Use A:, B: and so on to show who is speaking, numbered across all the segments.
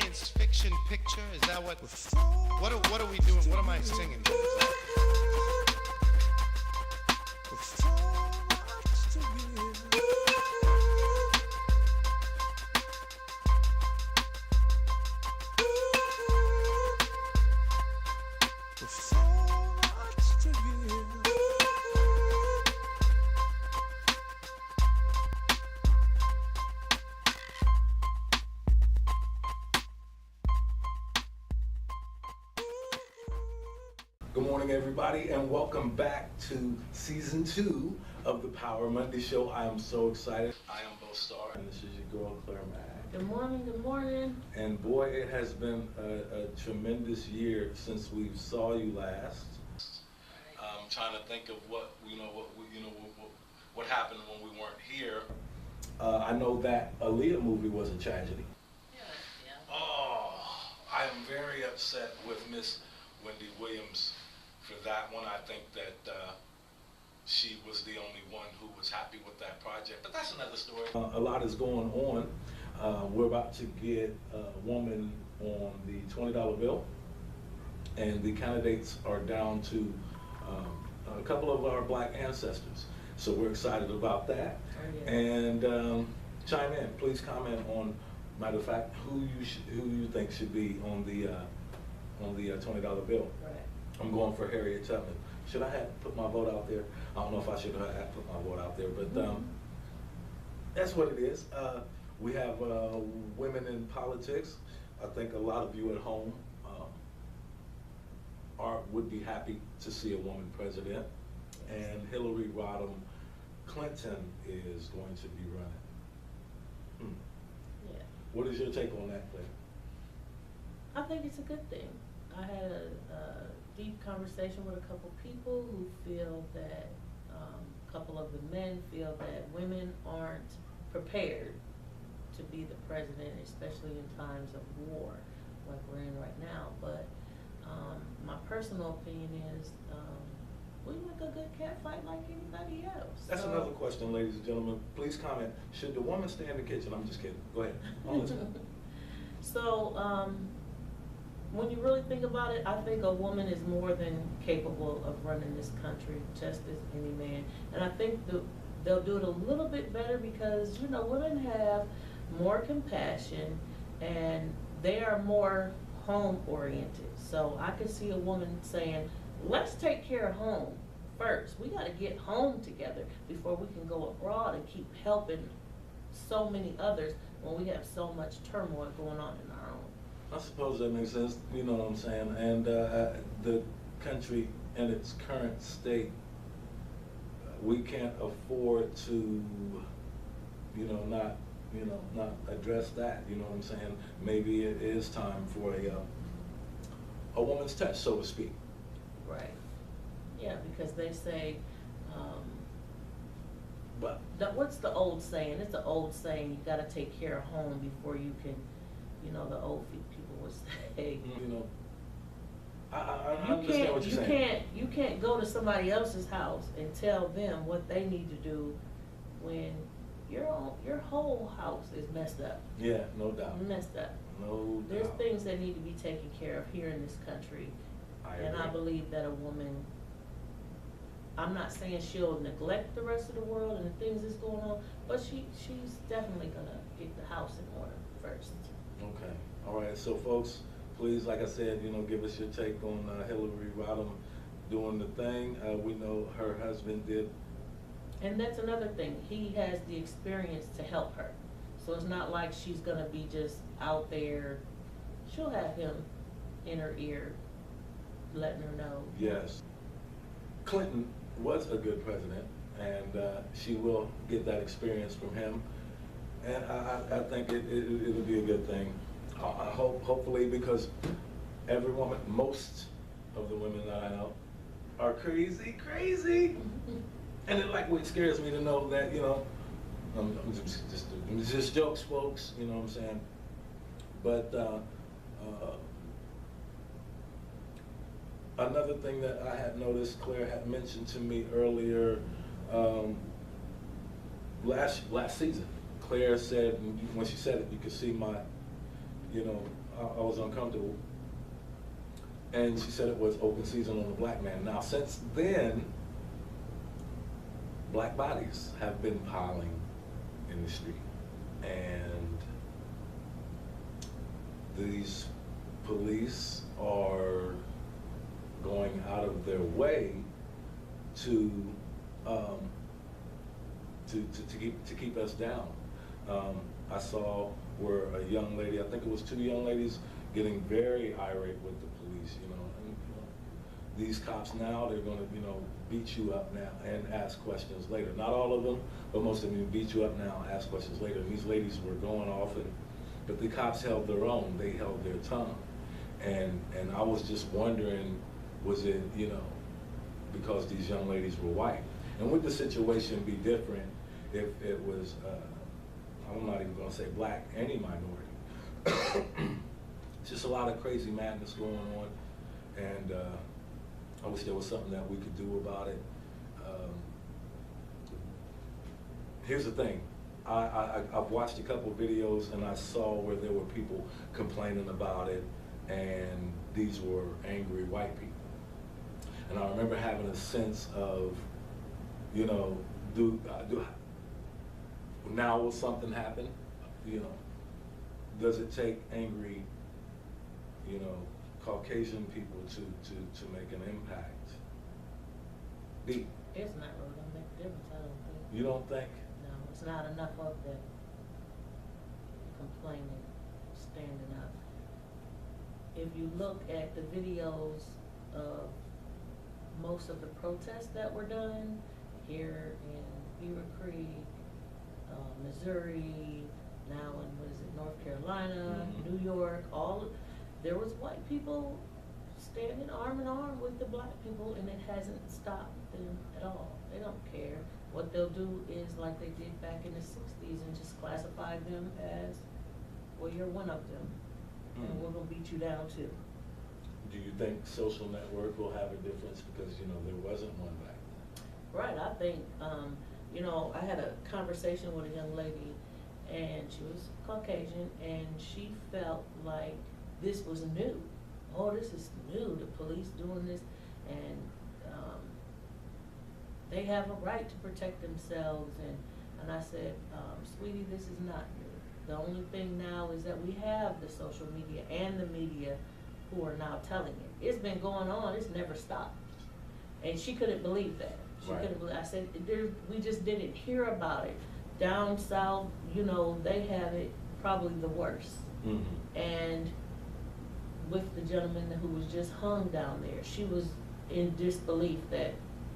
A: science fiction picture? Is that what are we doing? What am I singing?
B: Good morning, everybody, and welcome back to season 2 of the Power Monday Show. I am so excited. I am both Starr, and this is your girl, Clare Mack.
C: Good morning, good morning.
B: And boy, it has been a tremendous year since we saw you last. I'm trying to think of what happened when we weren't here. I know that Aaliyah movie was a tragedy.
C: Yeah.
B: Oh, I am very upset with Miss Wendy Williams for that one. I think that she was the only one who was happy with that project, but that's another story. A lot is going on. We're about to get a woman on the $20 bill, and the candidates are down to a couple of our black ancestors. So we're excited about that.
C: Oh, yeah.
B: And chime in, please comment on, matter of fact, who you think should be on the $20 bill.
C: Right.
B: I'm going for Harriet Tubman. Should I have put my vote out there? I don't know if I should have put my vote out there, but that's what it is. We have women in politics. I think a lot of you at home would be happy to see a woman president, and Hillary Rodham Clinton is going to be running.
C: Yeah.
B: What is your take on that, Claire?
C: I think it's a good thing. I had a deep conversation with a couple people who feel that, a couple of the men feel that women aren't prepared to be the president, especially in times of war like we're in right now. But my personal opinion is we make a good cat fight like anybody else.
B: That's another question, ladies and gentlemen. Please comment. Should the woman stay in the kitchen? I'm just kidding. Go ahead. I'm listening.
C: So, when you really think about it, I think a woman is more than capable of running this country, just as any man. And I think they'll do it a little bit better because, women have more compassion and they are more home-oriented. So I could see a woman saying, let's take care of home first. We got to get home together before we can go abroad and keep helping so many others when we have so much turmoil going on in our own.
B: I suppose that makes sense, you know what I'm saying, and the country in its current state, we can't afford to, not address that, you know what I'm saying. Maybe it is time for a woman's touch, so to speak.
C: Right. Yeah, because they say,
B: But
C: what's the old saying? It's an old saying, you gotta take care of home before you can, the old people would say.
B: I understand what you're saying.
C: You can't go to somebody else's house and tell them what they need to do when your whole house is messed up.
B: Yeah, no doubt.
C: Messed up.
B: No
C: There's
B: doubt.
C: things that need to be taken care of here in this country. And I believe that a woman, I'm not saying she'll neglect the rest of the world and the things that's going on, but she's definitely gonna get the house in order first.
B: Okay, all right, so folks, please, like I said, give us your take on Hillary Rodham doing the thing. We know her husband did.
C: And that's another thing, he has the experience to help her. So it's not like she's gonna be just out there, she'll have him in her ear, letting her know.
B: Yes. Clinton was a good president, and she will get that experience from him. And I think it'll be a good thing. I hopefully, because every woman, most of the women that I know are crazy. And it scares me to know that, just jokes, folks, you know what I'm saying? But another thing that I had noticed, Claire had mentioned to me earlier, last season, Claire said, when she said it, you could see my
D: you know, I was uncomfortable. And she said it was open season on a black man. Now, since then, black bodies have been piling in the street. And these police are going out of their way to keep us down. I saw where a young lady, I think it was two young ladies, getting very irate with the police, you know. And, you know, these cops now, they're gonna, you know, beat you up now and ask questions later. Not all of them, but most of them beat you up now, ask questions later. And these ladies were going off, but the cops held their own, they held their tongue. And I was just wondering, was it, you know, because these young ladies were white? And would the situation be different if it was, I'm not even gonna say black, any minority? Just a lot of crazy madness going on, and I wish there was something that we could do about it. Here's the thing, I've watched a couple videos and I saw where there were people complaining about it, and these were angry white people. And I remember having a sense of, you know, now will something happen? You know, does it take angry, you know, Caucasian people to make an impact?
C: It's not really gonna make a difference, I don't think.
D: You don't think?
C: No, it's not enough of that complaining, standing up. If you look at the videos of most of the protests that were done here in Beaver Creek, Missouri, now in, what is it, North Carolina,
D: Mm-hmm.
C: New York, there was white people standing arm in arm with the black people, and it hasn't stopped them at all. They don't care. What they'll do is like they did back in the 60s and just classify them as, well, you're one of them, and we're gonna beat you down too.
D: Do you think social network will have a difference because, you know, there wasn't one back then?
C: Right, I think, you know, I had a conversation with a young lady, and she was Caucasian, and she felt like this was new. Oh, this is new, the police doing this, and they have a right to protect themselves, and I said, sweetie, this is not new. The only thing now is that we have the social media and the media who are now telling it. It's been going on, it's never stopped. And she couldn't believe that. She
D: Right.
C: couldn't believe, I said, we just didn't hear about it. Down south, you know, they have it probably the worst.
D: Mm-hmm.
C: And with the gentleman who was just hung down there, she was in disbelief that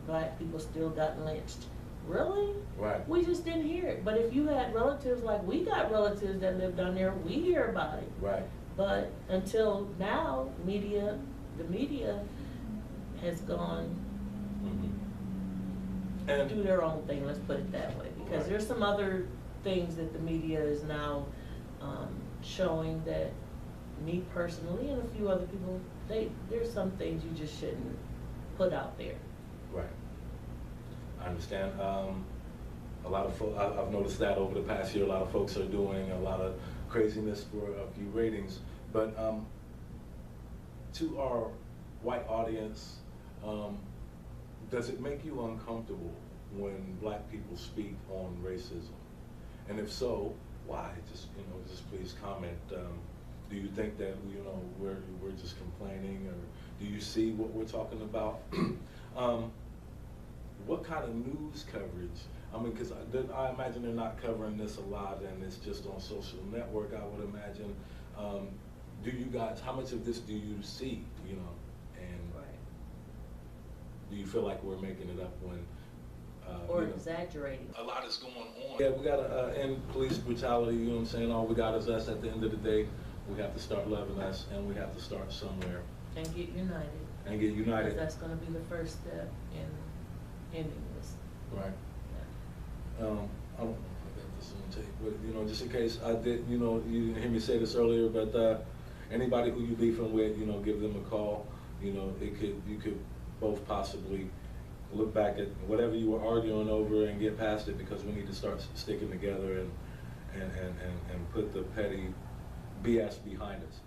C: black people still got lynched. Really?
D: Right.
C: We just didn't hear it. But if you had relatives, like we got relatives that live down there, we hear about it.
D: Right.
C: But until now, the media has gone
D: And
C: do their own thing, let's put it that way. Because
D: Right.
C: there's some other things that the media is now showing that me personally and a few other people, there's some things you just shouldn't put out there.
D: Right. I understand. A lot of folks, I've noticed that over the past year, a lot of folks are doing a lot of craziness for a few ratings. But to our white audience, does it make you uncomfortable when black people speak on racism? And if so, why? Just, you know, just please comment. Do you think that, you know, we're just complaining, or do you see what we're talking about? What kind of news coverage? I mean, because I imagine they're not covering this a lot, and it's just on social network, I would imagine. Do you guys, how much of this do you see, you know? And
C: Right.
D: do you feel like we're making it up when,
C: Or
D: you know,
C: exaggerating.
B: A lot is going on.
D: yeah, we gotta end police brutality, you know what I'm saying? All we got is us at the end of the day. We have to start loving us, and we have to start somewhere
C: And get united.
D: and get
C: Because
D: united.
C: that's gonna be the first step in ending this.
D: Right.
C: Yeah.
D: I don't know if I got this on tape, but, you know, just in case I did, you know, you didn't hear me say this earlier, but anybody who you beefing with, you know, give them a call. You know, you could both possibly look back at whatever you were arguing over and get past it, because we need to start sticking together and put the petty BS behind us.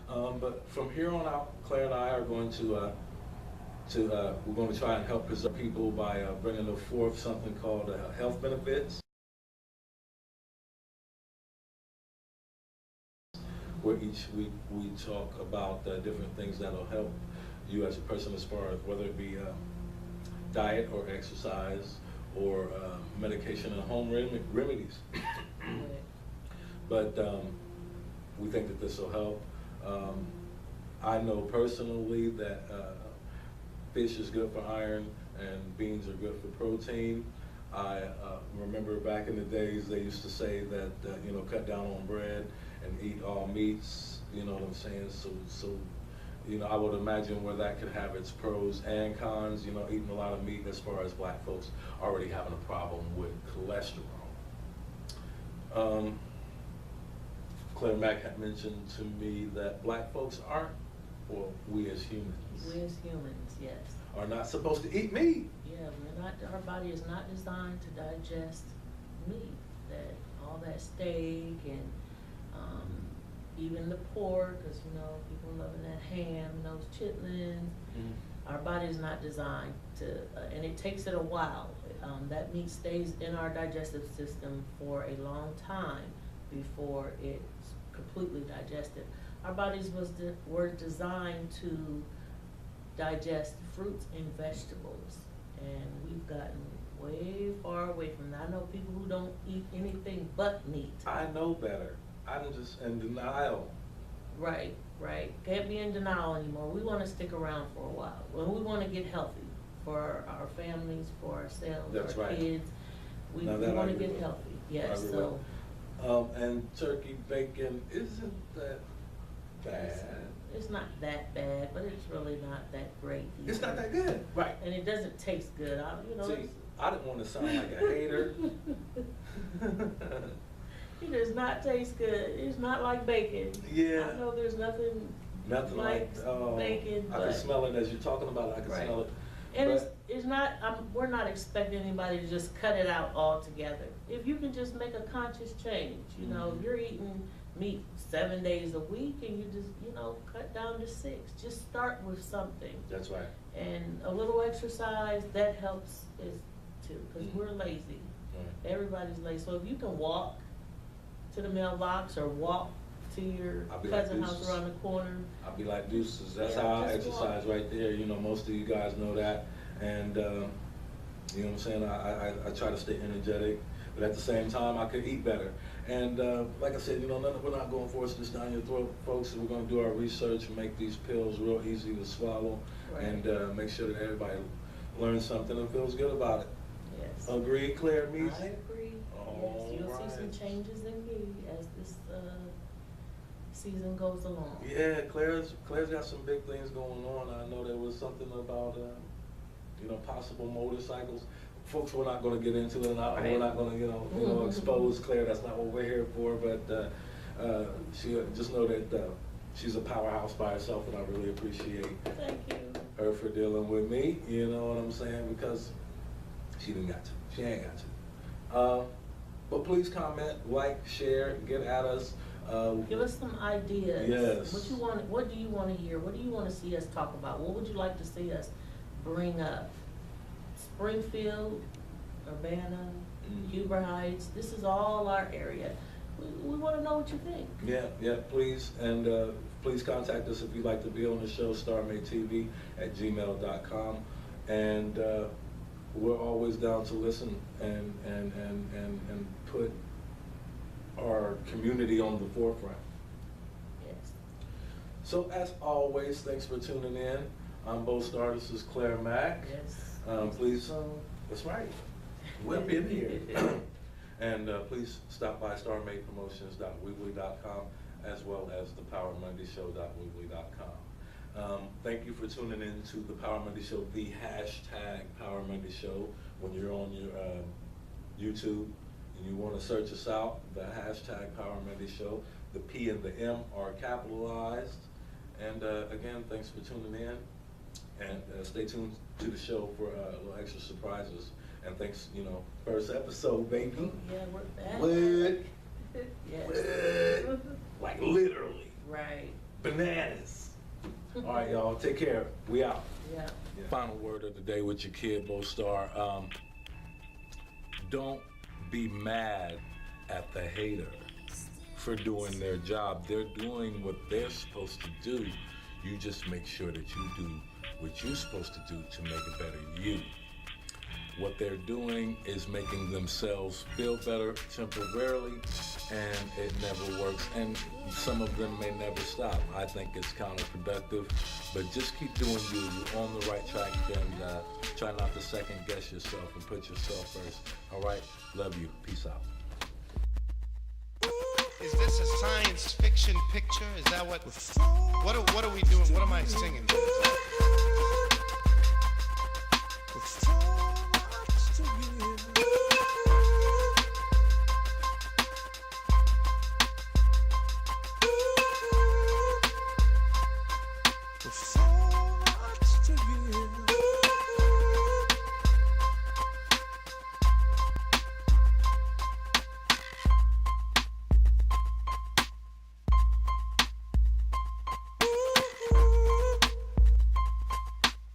D: But from here on out, Claire and I are going to we're going to try and help preserve people by bringing forth something called health benefits, where each week we talk about different things that'll help you as a person, as far as whether it be diet or exercise or medication and home remedies. But we think that this will help. I know personally that fish is good for iron and beans are good for protein. I remember back in the days they used to say that you know, cut down on bread and eat all meats. You know what I'm saying? So you know, I would imagine where that could have its pros and cons. You know, eating a lot of meat, as far as black folks already having a problem with cholesterol. Clare Mack had mentioned to me that black folks aren't, or we as humans.
C: We as humans, yes.
D: Are not supposed to eat meat.
C: Yeah, we're not, our body is not designed to digest meat. That all that steak and even the pork, because you know, people loving that ham and those chitlins. Our body is not designed to, and it takes it a while. That meat stays in our digestive system for a long time before it's completely digested. Our bodies were designed to digest fruits and vegetables, and we've gotten way far away from that. I know people who don't eat anything but meat.
D: I know better. I'm just in denial.
C: Right. Can't be in denial anymore. We want to stick around for a while. When we want to get healthy for our families, for ourselves,
D: That's
C: our
D: right.
C: kids. We want to get healthy. Yes. So.
D: And turkey bacon isn't that bad.
C: It's not that bad, but it's really not that great either.
D: It's not that good. Right.
C: And it doesn't taste good. You know.
D: See, I didn't want to sound like a hater.
C: It does not taste good. It's not like bacon.
D: Yeah.
C: I know there's nothing like bacon.
D: I can smell it as you're talking about it. I can smell it.
C: And
D: but
C: it's not, we're not expecting anybody to just cut it out altogether. If you can just make a conscious change, you know, if you're eating meat 7 days a week and you just, you know, cut down to 6, just start with something.
D: That's right.
C: And a little exercise, that helps too, because we're lazy.
D: Right.
C: Everybody's lazy. So if you can walk to the mailbox or walk to your cousin's house around the corner.
D: I'll be like deuces. That's how I exercise right there. You know, most of you guys know that. And, you know what I'm saying? I try to stay energetic, but at the same time, I could eat better. And like I said, you know, we're not going to force this down your throat, folks. We're going to do our research and make these pills real easy to swallow, and make sure that everybody learns something and feels good about it.
C: Yes.
D: Agree, Claire Meese?
C: I agree. Yes, you'll see some changes in me as this season goes along.
D: Yeah, Claire's got some big things going on. I know there was something about you know, possible motorcycles. Folks, we're not going to get into it. We're not going to you know expose Claire. That's not what we're here for. But she just know that she's a powerhouse by herself, and I really appreciate her for dealing with me. You know what I'm saying? Because she didn't got to. She ain't got to. But please comment, like, share, get at us.
C: Give us some ideas.
D: Yes.
C: What do you want to hear? What do you want to see us talk about? What would you like to see us bring up? Springfield, Urbana, Huber Heights. This is all our area. We want to know what you think.
D: Yeah, please. And please contact us if you'd like to be on the show, starmaytv@gmail.com. And we're always down to listen and put our community on the forefront.
C: Yes.
D: So as always, thanks for tuning in. I'm Bo Starr, this is Clare Mack.
C: Yes.
D: Please, that's right, we'll be in here. And please stop by starmaypromotions.weebly.com as well as thepowermondayshow.weebly.com. Thank you for tuning in to the Power Monday Show, the hashtag Power Monday Show. When you're on your YouTube and you want to search us out, the hashtag Power Monday Show, the P and the M are capitalized. And again, thanks for tuning in. And stay tuned to the show for little extra surprises. And thanks, you know, first episode, baby.
C: Yeah, we're back.
D: What?
C: Yes.
D: Like literally.
C: Right.
D: Bananas. All right, y'all. Take care. We out.
C: Yeah.
D: Final word of the day with your kid, Starr. Don't be mad at the hater for doing their job. They're doing what they're supposed to do. You just make sure that you do what you're supposed to do to make a better you. What they're doing is making themselves feel better temporarily, and it never works. And some of them may never stop. I think it's counterproductive, but just keep doing you. You're on the right track, and try not to second guess yourself and put yourself first. All right? Love you. Peace out.
A: Is this a science fiction picture? Is that what are we doing? What am I singing?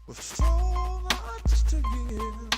A: With so much to give.